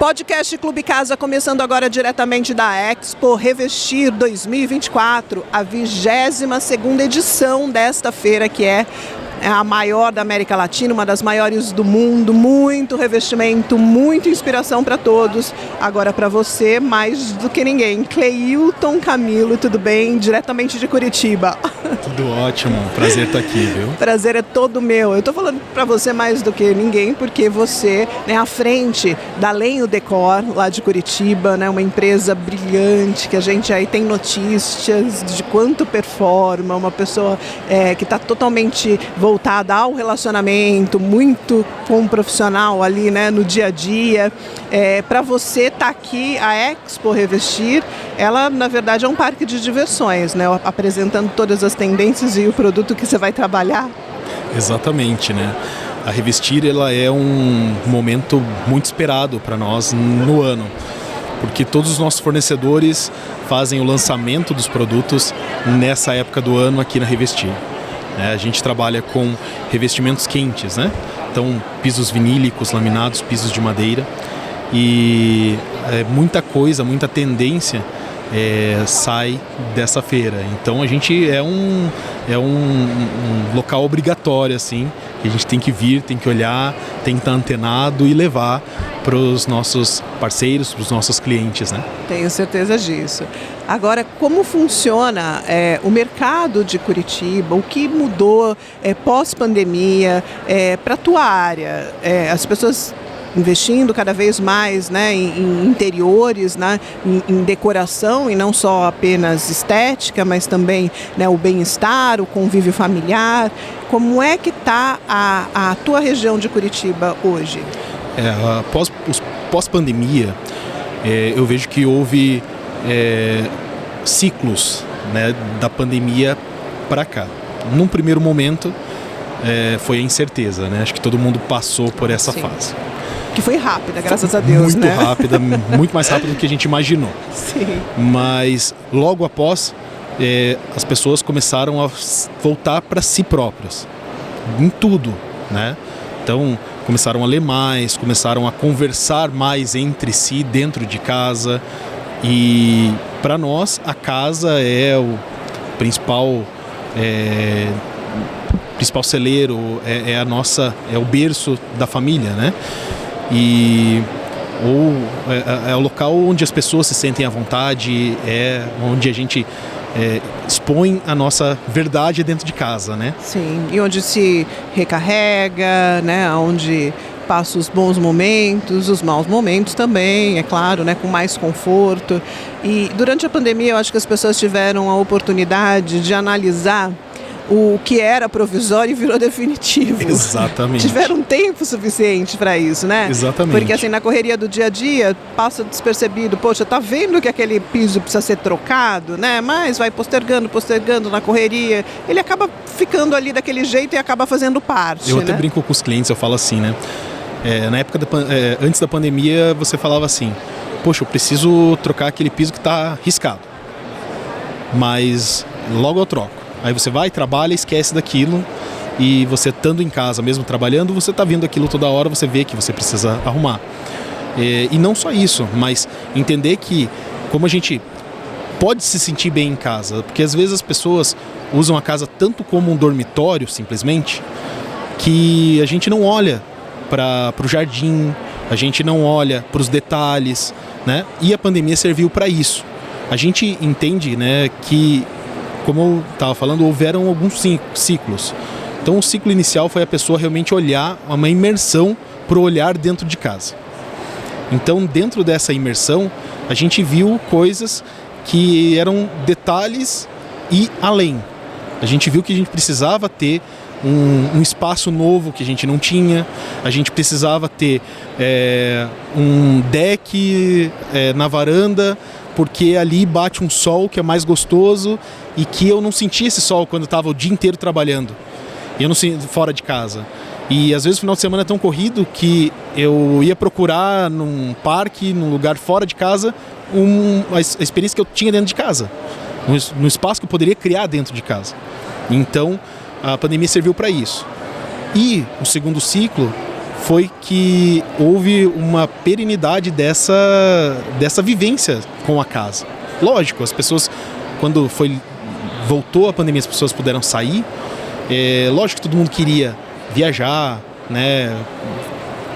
Podcast Clube Casa começando agora diretamente da Expo Revestir 2024, a 22ª edição desta feira, que é a maior da América Latina, uma das maiores do mundo. Muito revestimento, muita inspiração para todos. Agora para você, mais do que ninguém, Cleilton Camilo, tudo bem? Diretamente de Curitiba. Tudo ótimo, prazer estar aqui, viu? Prazer é todo meu. Eu estou falando para você mais do que ninguém, porque você é à frente da Lenho Decor, lá de Curitiba, né? Uma empresa brilhante, que a gente aí tem notícias de quanto performa, uma pessoa que está totalmente voltada ao relacionamento, muito com o profissional ali, né, no dia a dia. Para você estar aqui, a Expo Revestir, ela na verdade é um parque de diversões, né, apresentando todas as tendências e o produto que você vai trabalhar. Exatamente, né? A Revestir, ela é um momento muito esperado para nós no ano, porque todos os nossos fornecedores fazem o lançamento dos produtos nessa época do ano aqui na Revestir. A gente trabalha com revestimentos quentes, né? Então, pisos vinílicos, laminados, pisos de madeira, e muita coisa, muita tendência sai dessa feira. Então a gente é um local obrigatório, assim, que a gente tem que vir, tem que olhar, tem que estar antenado e levar para os nossos parceiros, para os nossos clientes, né? Tenho certeza disso. Agora, como funciona o mercado de Curitiba? O que mudou pós-pandemia para a tua área? As pessoas investindo cada vez mais, né, em interiores, né, em decoração, e não só apenas estética, mas também, né, o bem-estar, o convívio familiar. Como é que está a tua região de Curitiba hoje? Pós-pandemia, eu vejo que houve ciclos, né, da pandemia para cá. Num primeiro momento, foi a incerteza, né? Acho que todo mundo passou por essa fase. Que foi rápida, graças a Deus, muito rápida, muito mais rápida do que a gente imaginou. Sim. Mas logo após, as pessoas começaram a voltar para si próprias, em tudo, né? Então, começaram a ler mais, começaram a conversar mais entre si dentro de casa. E para nós, a casa é o principal celeiro, é o berço da família, né? É o local onde as pessoas se sentem à vontade, onde a gente expõe a nossa verdade dentro de casa, né? Sim, e onde se recarrega, né? Onde passa os bons momentos, os maus momentos também, é claro, né? Com mais conforto. E durante a pandemia eu acho que as pessoas tiveram a oportunidade de analisar o que era provisório e virou definitivo. Exatamente. Tiveram tempo suficiente para isso, né? Exatamente. Porque assim, na correria do dia a dia, passa despercebido, poxa, tá vendo que aquele piso precisa ser trocado, né? Mas vai postergando na correria, ele acaba ficando ali daquele jeito e acaba fazendo parte. Eu até brinco com os clientes, eu falo assim, né? Na época antes da pandemia, você falava assim, poxa, eu preciso trocar aquele piso que está riscado, mas logo eu troco. Aí você vai, trabalha, esquece daquilo, e você estando em casa, mesmo trabalhando, você está vendo aquilo toda hora, você vê que você precisa arrumar. E não só isso, mas entender que como a gente pode se sentir bem em casa, porque às vezes as pessoas usam a casa tanto como um dormitório, simplesmente, que a gente não olha para o jardim, a gente não olha para os detalhes, né? E a pandemia serviu para isso. A gente entende, né, que, como eu estava falando, houveram alguns ciclos. Então o ciclo inicial foi a pessoa realmente olhar, uma imersão para o olhar dentro de casa. Então dentro dessa imersão a gente viu coisas que eram detalhes e além. A gente viu que a gente precisava ter um espaço novo que a gente não tinha, a gente precisava ter um deck na varanda, porque ali bate um sol que é mais gostoso e que eu não sentia esse sol quando eu estava o dia inteiro trabalhando, e eu não fora de casa. E às vezes o final de semana é tão corrido que eu ia procurar num parque, num lugar fora de casa, a experiência que eu tinha dentro de casa, no espaço que eu poderia criar dentro de casa. Então a pandemia serviu para isso. E o segundo ciclo foi que houve uma perenidade dessa vivência com a casa. Lógico, as pessoas, quando voltou a pandemia, as pessoas puderam sair. Lógico que todo mundo queria viajar, né,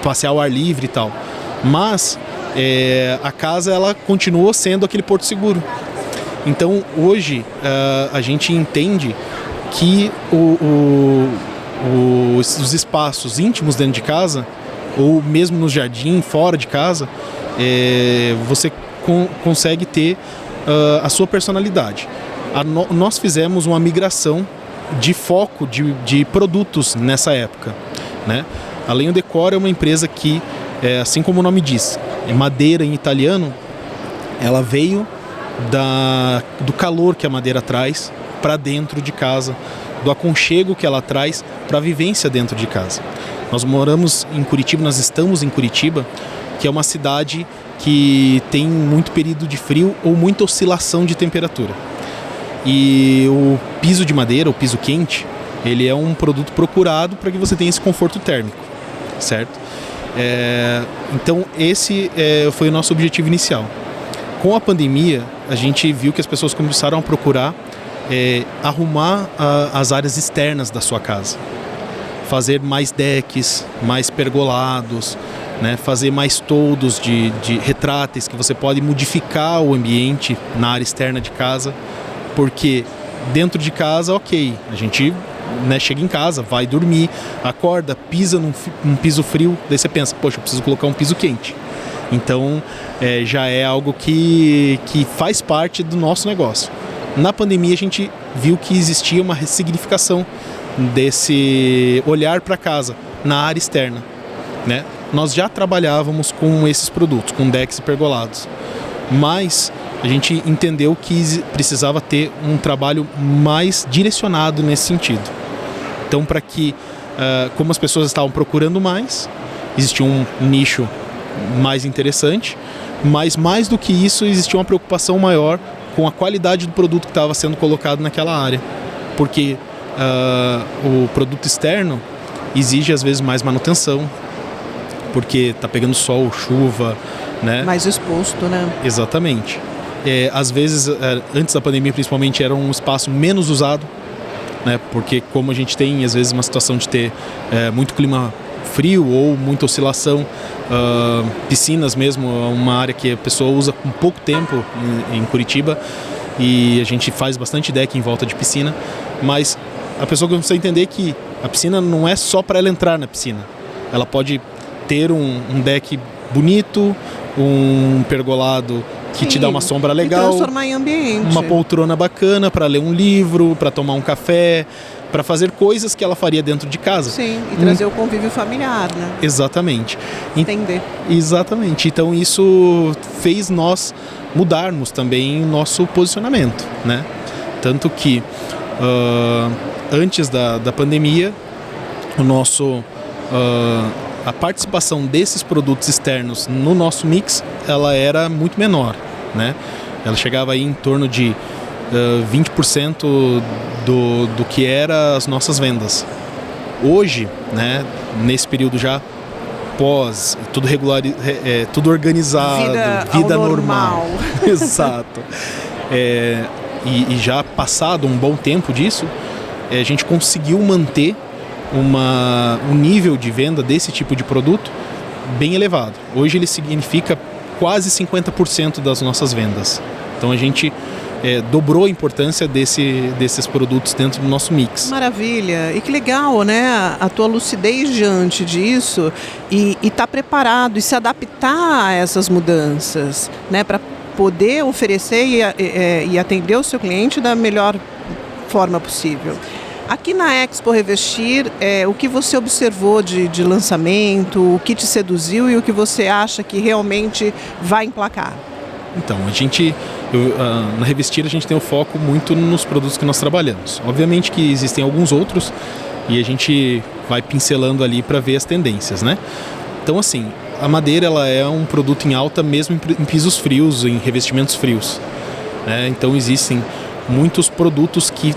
passear ao ar livre e tal. Mas a casa, ela continuou sendo aquele porto seguro. Então, hoje, a gente entende que os espaços íntimos dentro de casa, ou mesmo no jardim, fora de casa, você consegue ter a sua personalidade. Nós fizemos uma migração de foco de produtos nessa época, né? A Lenho Decor é uma empresa que, assim como o nome diz, é madeira em italiano, ela veio do calor que a madeira traz para dentro de casa, do aconchego que ela traz para a vivência dentro de casa. Nós moramos em Curitiba, nós estamos em Curitiba, que é uma cidade que tem muito período de frio ou muita oscilação de temperatura. E o piso de madeira, o piso quente, ele é um produto procurado para que você tenha esse conforto térmico, certo? Então esse foi o nosso objetivo inicial. Com a pandemia, a gente viu que as pessoas começaram a procurar arrumar as áreas externas da sua casa, fazer mais decks, mais pergolados, né? Fazer mais toldos de retráteis que você pode modificar o ambiente na área externa de casa, porque dentro de casa, ok, a gente, né, chega em casa, vai dormir, acorda, pisa num piso frio, daí você pensa, poxa, eu preciso colocar um piso quente. Então já é algo que faz parte do nosso negócio. Na pandemia a gente viu que existia uma ressignificação desse olhar para casa na área externa, né? Nós já trabalhávamos com esses produtos, com decks e pergolados, mas a gente entendeu que precisava ter um trabalho mais direcionado nesse sentido. Então, para que, como as pessoas estavam procurando mais, existia um nicho mais interessante, mas mais do que isso, existia uma preocupação maior com a qualidade do produto que estava sendo colocado naquela área, porque o produto externo exige às vezes mais manutenção, porque está pegando sol, chuva, né? Mais exposto, né? Exatamente. Às vezes, antes da pandemia principalmente, era um espaço menos usado, né? Porque como a gente tem às vezes uma situação de ter muito clima frio ou muita oscilação, piscinas mesmo, uma área que a pessoa usa com pouco tempo em Curitiba, e a gente faz bastante deck em volta de piscina, mas a pessoa precisa entender que a piscina não é só para ela entrar na piscina, ela pode ter um deck bonito, um pergolado que te dá uma sombra legal, e transformar em ambiente, uma poltrona bacana para ler um livro, para tomar um café, para fazer coisas que ela faria dentro de casa. Sim, e trazer o convívio familiar, né? Exatamente. Entender. Exatamente. Então isso fez nós mudarmos também o nosso posicionamento, né? Tanto que antes da pandemia, a participação desses produtos externos no nosso mix, ela era muito menor, né? Ela chegava aí em torno de 20% do que era as nossas vendas. Hoje, né, nesse período já pós, tudo regular, tudo organizado, vida normal. Exato. E já passado um bom tempo disso, a gente conseguiu manter um nível de venda desse tipo de produto bem elevado. Hoje ele significa quase 50% das nossas vendas. Então a gente dobrou a importância desses produtos dentro do nosso mix. Maravilha! E que legal, né? A tua lucidez diante disso e estar preparado e se adaptar a essas mudanças, né? Para poder oferecer e atender o seu cliente da melhor forma possível. Aqui na Expo Revestir, o que você observou de lançamento, o que te seduziu e o que você acha que realmente vai emplacar? Então, na Revestir a gente tem o foco muito nos produtos que nós trabalhamos. Obviamente que existem alguns outros e a gente vai pincelando ali para ver as tendências, né? Então, assim, a madeira ela é um produto em alta mesmo em pisos frios, em revestimentos frios, né? Então, existem muitos produtos que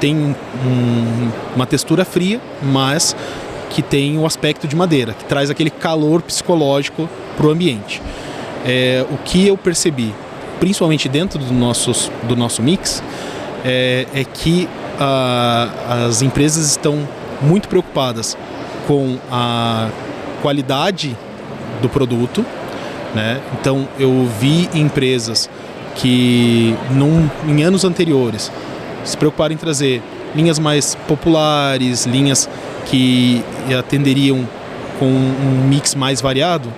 tem uma textura fria, mas que tem o aspecto de madeira, que traz aquele calor psicológico para o ambiente. O que eu percebi, principalmente dentro do nosso mix, é que as empresas estão muito preocupadas com a qualidade do produto, né? Então eu vi empresas que em anos anteriores se preocuparam em trazer linhas mais populares, linhas que atenderiam com um mix mais variado,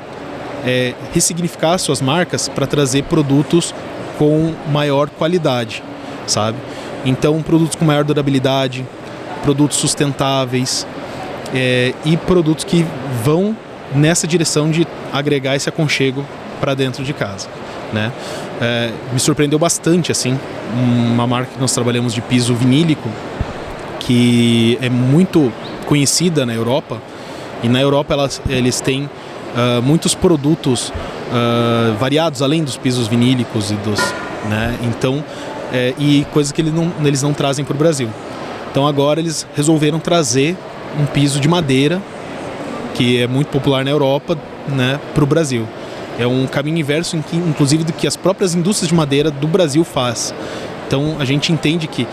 ressignificar suas marcas para trazer produtos com maior qualidade, sabe? Então, produtos com maior durabilidade, produtos sustentáveis e produtos que vão nessa direção de agregar esse aconchego para dentro de casa, né? Me surpreendeu bastante, assim, uma marca que nós trabalhamos de piso vinílico, que é muito conhecida na Europa, e na Europa eles têm muitos produtos variados além dos pisos vinílicos né? Então, e coisas que eles não trazem para o Brasil. Então agora eles resolveram trazer um piso de madeira, que é muito popular na Europa, né, para o Brasil. É um caminho inverso, inclusive, do que as próprias indústrias de madeira do Brasil faz. Então a gente entende que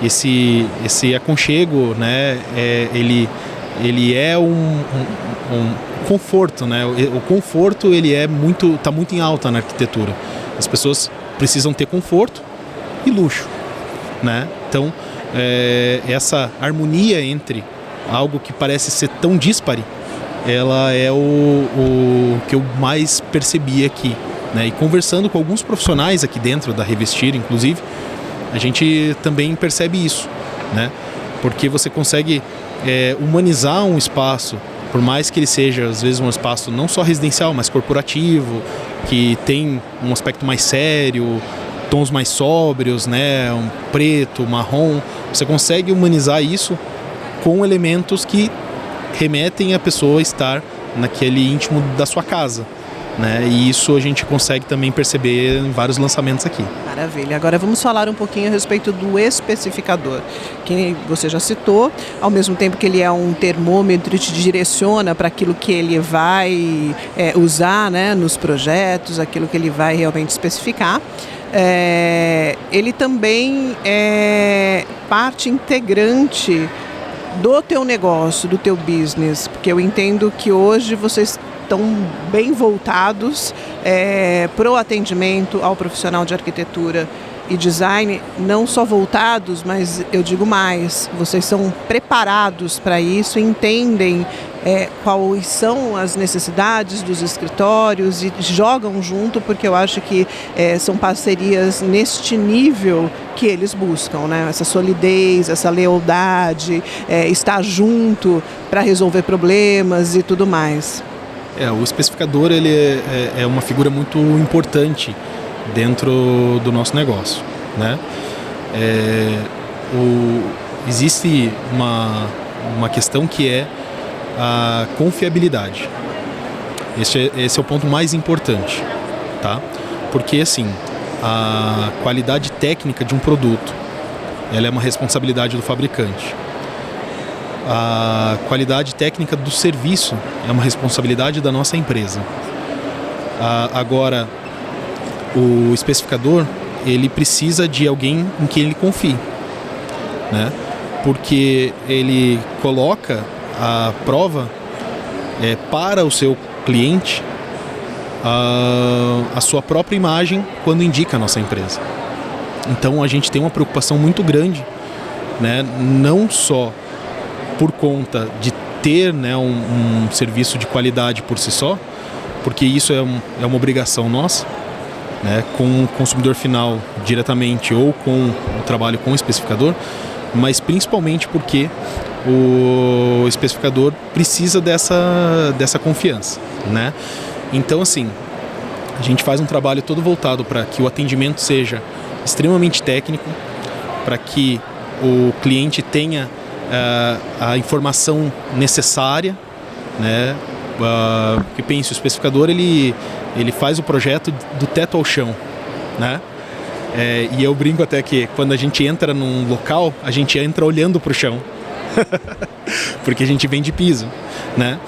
esse aconchego, né, ele é um conforto, né? O conforto ele está muito em alta na arquitetura. As pessoas precisam ter conforto e luxo, né? Então essa harmonia entre algo que parece ser tão díspare, ela é o que eu mais percebi aqui, né? E conversando com alguns profissionais aqui dentro da Revestir, inclusive, a gente também percebe isso, né? Porque você consegue humanizar um espaço, por mais que ele seja, às vezes, um espaço não só residencial, mas corporativo, que tem um aspecto mais sério, tons mais sóbrios, né? Um preto, marrom. Você consegue humanizar isso com elementos que remetem a pessoa a estar naquele íntimo da sua casa, né? E isso a gente consegue também perceber em vários lançamentos aqui. Maravilha. Agora vamos falar um pouquinho a respeito do especificador, que você já citou, ao mesmo tempo que ele é um termômetro e te direciona para aquilo que ele vai usar, né, nos projetos, aquilo que ele vai realmente especificar. Ele também é parte integrante do teu negócio, do teu business, porque eu entendo que hoje vocês estão bem voltados para o atendimento ao profissional de arquitetura e design, não só voltados, mas eu digo mais, vocês são preparados para isso, entendem quais são as necessidades dos escritórios e jogam junto, porque eu acho que são parcerias neste nível que eles buscam, né? Essa solidez, essa lealdade, estar junto para resolver problemas e tudo mais. O especificador ele é uma figura muito importante dentro do nosso negócio, né? Existe uma questão que é a confiabilidade. Esse é o ponto mais importante, tá? Porque assim, a qualidade técnica de um produto, ela é uma responsabilidade do fabricante. A qualidade técnica do serviço é uma responsabilidade da nossa empresa. Agora, o especificador, ele precisa de alguém em quem ele confie, né? Porque ele coloca a prova para o seu cliente a sua própria imagem quando indica a nossa empresa. Então a gente tem uma preocupação muito grande, né? Não só por conta de ter, né, um serviço de qualidade por si só, porque isso é uma obrigação nossa, né, com o consumidor final diretamente ou com o trabalho com o especificador, mas principalmente porque o especificador precisa dessa confiança, né? Então, assim, a gente faz um trabalho todo voltado para que o atendimento seja extremamente técnico, para que o cliente tenha a informação necessária, né? Que pense, o especificador ele faz o projeto do teto ao chão, né? E eu brinco até que quando a gente entra num local, a gente entra olhando para o chão, porque a gente vende piso, né?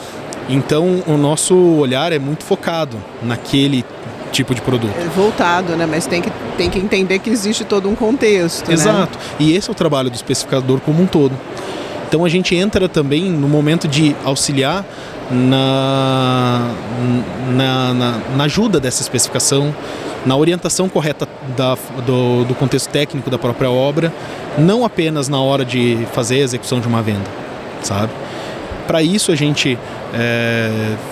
Então o nosso olhar é muito focado naquele tipo de produto. É voltado, né? Mas tem que entender que existe todo um contexto, Exato. né? E esse é o trabalho do especificador como um todo. Então a gente entra também no momento de auxiliar na ajuda dessa especificação, na orientação correta do contexto técnico da própria obra, não apenas na hora de fazer a execução de uma venda, sabe? Para isso a gente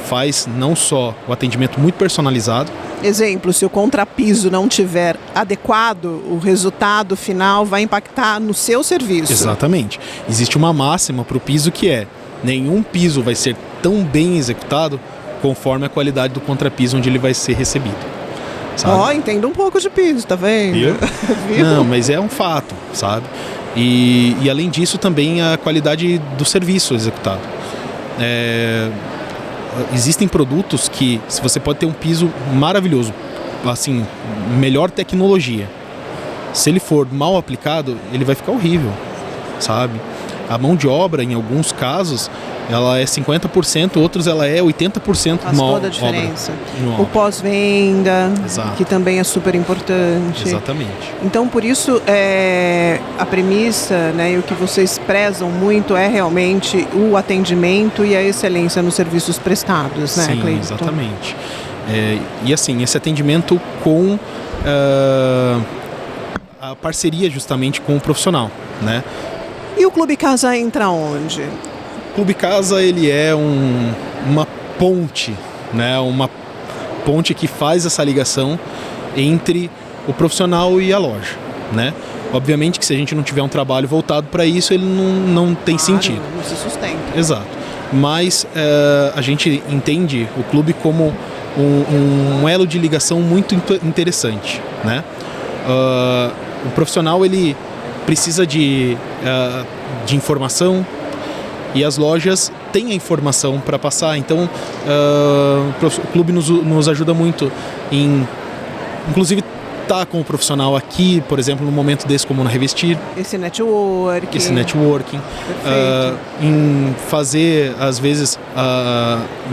faz não só o atendimento muito personalizado. Exemplo, se o contrapiso não tiver adequado, o resultado final vai impactar no seu serviço. Exatamente. Existe uma máxima para o piso que é: nenhum piso vai ser tão bem executado conforme a qualidade do contrapiso onde ele vai ser recebido. Entendo um pouco de piso, tá vendo? Viu? Não, mas é um fato, sabe? E além disso também a qualidade do serviço executado. Existem produtos que você pode ter um piso maravilhoso, assim, melhor tecnologia. Se ele for mal aplicado, ele vai ficar horrível, sabe? A mão de obra, em alguns casos, ela é 50%, outros ela é 80% faz toda a diferença. O obra. Pós-venda, Exato. que também é super importante. Exatamente. Então, por isso, a premissa, né, e o que vocês prezam muito é realmente o atendimento e a excelência nos serviços prestados, né, Sim, Cleiton? exatamente. E assim, esse atendimento com a parceria justamente com o profissional, né? E o Clube Casa entra onde? O Clube Casa, ele é uma ponte, né? Uma ponte que faz essa ligação entre o profissional e a loja, né? Obviamente que se a gente não tiver um trabalho voltado para isso, ele não tem sentido. Não se sustenta. Exato. Mas a gente entende o clube como um elo de ligação muito interessante, né? O profissional, ele precisa de informação e as lojas têm a informação para passar. Então, o clube nos ajuda muito em, inclusive, estar com o profissional aqui, por exemplo, num momento desse como na Revestir. Esse networking. Em fazer, às vezes,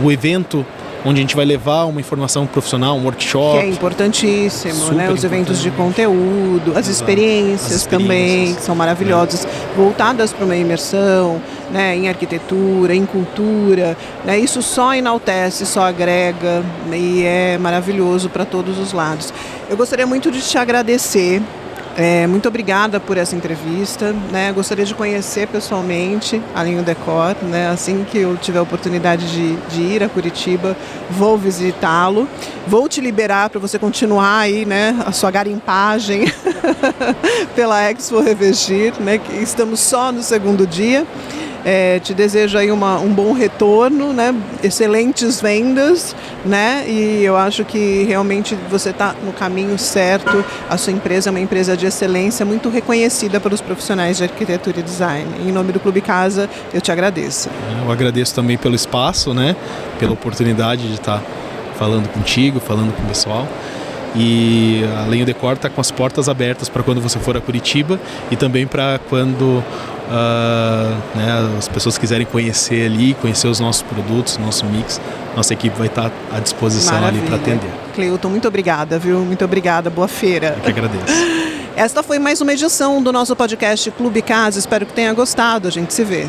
o evento onde a gente vai levar uma informação profissional, um workshop. Que é importantíssimo, né? Os eventos de conteúdo, as experiências também, que são maravilhosas, voltadas para uma imersão, né? Em arquitetura, em cultura, né? Isso só enaltece, só agrega, né? E é maravilhoso para todos os lados. Eu gostaria muito de te agradecer. Muito obrigada por essa entrevista, né? Gostaria de conhecer pessoalmente a Linho Decor, né? Assim que eu tiver a oportunidade de ir a Curitiba, vou visitá-lo. Vou te liberar para você continuar aí, né? A sua garimpagem pela Expo Revestir, né? Que estamos só no segundo dia. Te desejo aí um bom retorno, né? Excelentes vendas, né? E eu acho que realmente você está no caminho certo. A sua empresa é uma empresa de excelência, muito reconhecida pelos profissionais de arquitetura e design. Em nome do Clube Casa, eu te agradeço. Eu agradeço também pelo espaço, né? Pela oportunidade de estar falando contigo, falando com o pessoal. E a Lenho Decor está com as portas abertas para quando você for a Curitiba e também para quando as pessoas quiserem conhecer ali, conhecer os nossos produtos, nosso mix. Nossa equipe vai estar à disposição. Maravilha. Ali para atender. Cleiton, muito obrigada, viu? Muito obrigada, boa feira. Eu que agradeço. Esta foi mais uma edição do nosso podcast Clube Casa. Espero que tenha gostado. A gente se vê.